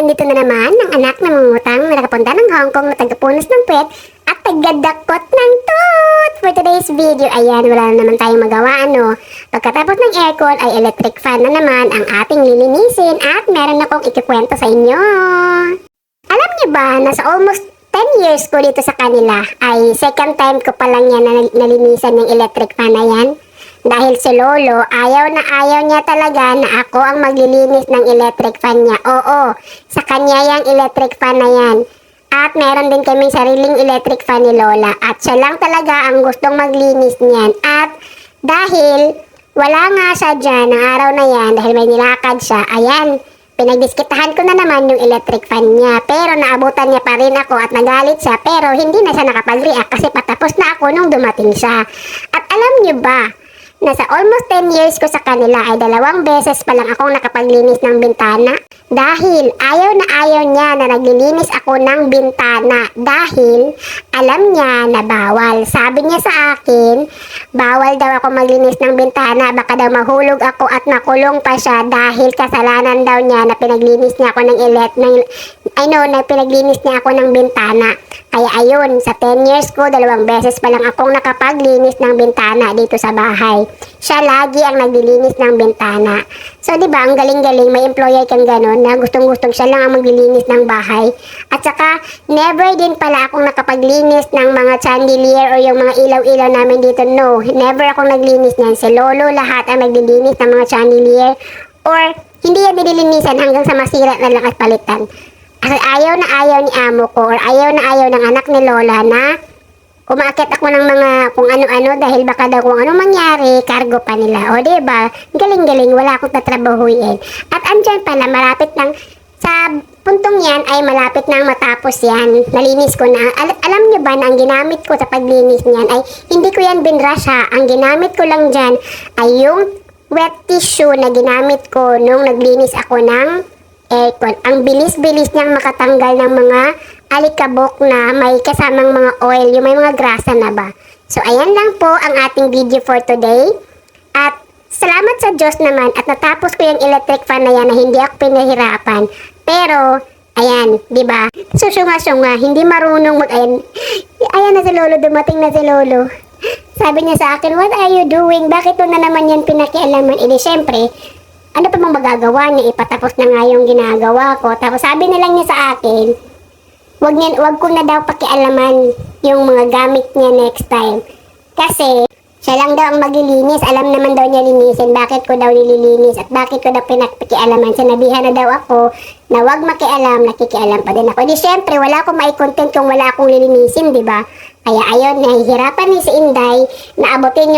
nandito na naman ang anak ng mangungutang na nakapunta ng Hong Kong na tagapunas ng puwet at tagadakot ng tooth. For today's video, ayan, wala na naman tayong magawa, ano. Pagkatapos ng aircon ay electric fan na naman ang ating lilinisin at meron akong ikikwento sa inyo. Alam niyo ba na sa almost 10 years ko dito sa kanila ay second time ko pa lang yan na nalinisan yung electric fan na yan? Dahil si Lolo, ayaw na ayaw niya talaga na ako ang maglilinis ng electric fan niya. Oo, sa kanya yung electric fan na yan. At meron din kaming sariling electric fan ni Lola. At siya lang talaga ang gustong maglinis niyan. At dahil wala nga siya dyan ng araw na yan, dahil may nilakad siya, ayan, pinagdiskitahan ko na naman yung electric fan niya. Pero naabutan niya pa rin ako at nagalit siya. Pero hindi na siya nakapag-react kasi patapos na ako nung dumating siya. At alam niyo ba, nasa almost 10 years ko sa kanila ay 2 beses pa lang akong nakapaglinis ng bintana. Dahil ayaw na ayaw niya na naglilinis ako ng bintana. Dahil alam niya na bawal. Sabi niya sa akin, bawal daw ako maglinis ng bintana. Baka daw mahulog ako at makulong pa siya dahil kasalanan daw niya na pinaglinis niya ako na pinaglinis niya ako ng bintana. Kaya ayun, sa 10 years ko, 2 beses pa lang akong nakapaglinis ng bintana dito sa bahay. Siya lagi ang naglilinis ng bintana. So, di ba, ang galing-galing, may employer kang ganun na gustong-gustong siya lang ang maglilinis ng bahay. At saka, never din pala akong nakapaglinis ng mga chandelier o yung mga ilaw-ilaw namin dito. No, never akong naglinis niyan. Si Lolo lahat ang naglilinis ng mga chandelier. Or, hindi yan nililinisan hanggang sa masira na lang at palitan. Kasi ayaw na ayaw ni amo ko or ayaw na ayaw ng anak ni Lola na umaakit ako ng mga kung ano-ano dahil baka daw kung anong mangyari, cargo pa nila. O diba, galing-galing, wala akong tatrabahuin. At andyan pala, malapit lang, sa puntong yan ay malapit nang matapos yan. Nalinis ko na. Alam nyo ba na ang ginamit ko sa paglinis niyan ay hindi ko yan binrush ha. Ang ginamit ko lang dyan ay yung wet tissue na ginamit ko nung naglinis ako ng aircon. Ang bilis-bilis niyang makatanggal ng mga alikabok na may kasamang mga oil, yung may mga grasa na ba. So, ayan lang po ang ating video for today. At salamat sa Diyos naman at natapos ko yung electric fan na yan na hindi ako pinahirapan. Pero, ayan, di ba? Susunga-sunga, hindi marunong ayan na si Lolo, dumating na si Lolo. Sabi niya sa akin, what are you doing? Bakit na naman yan pinakialaman? E di syempre, ano pa bang magagawa niya? Ipatapos na nga yung ginagawa ko. Tapos sabi na lang niya sa akin, wag ko na daw pakialaman yung mga gamit niya next time. Kasi, siya lang daw ang maglilinis. Alam naman daw niya linisin. Bakit ko daw nililinis at bakit ko daw pinakialaman. Sinabihan na daw ako na wag makialam, nakikialam pa din ako. Di syempre, wala akong mai-content kung wala akong lilinisin, di ba? Kaya ayun, nahihirapan ni si Inday na abutin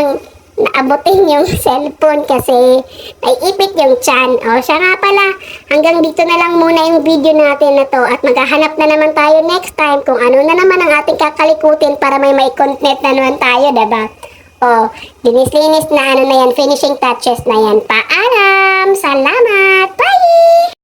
yung cellphone kasi naiipit yung tiyan. O siya nga pala, hanggang dito na lang muna yung video natin na to at maghahanap na naman tayo next time kung ano na naman ang ating kakalikutin para may content na naman tayo, diba? O, linis-linis na ano na yan, finishing touches na yan. Paalam! Salamat! Bye!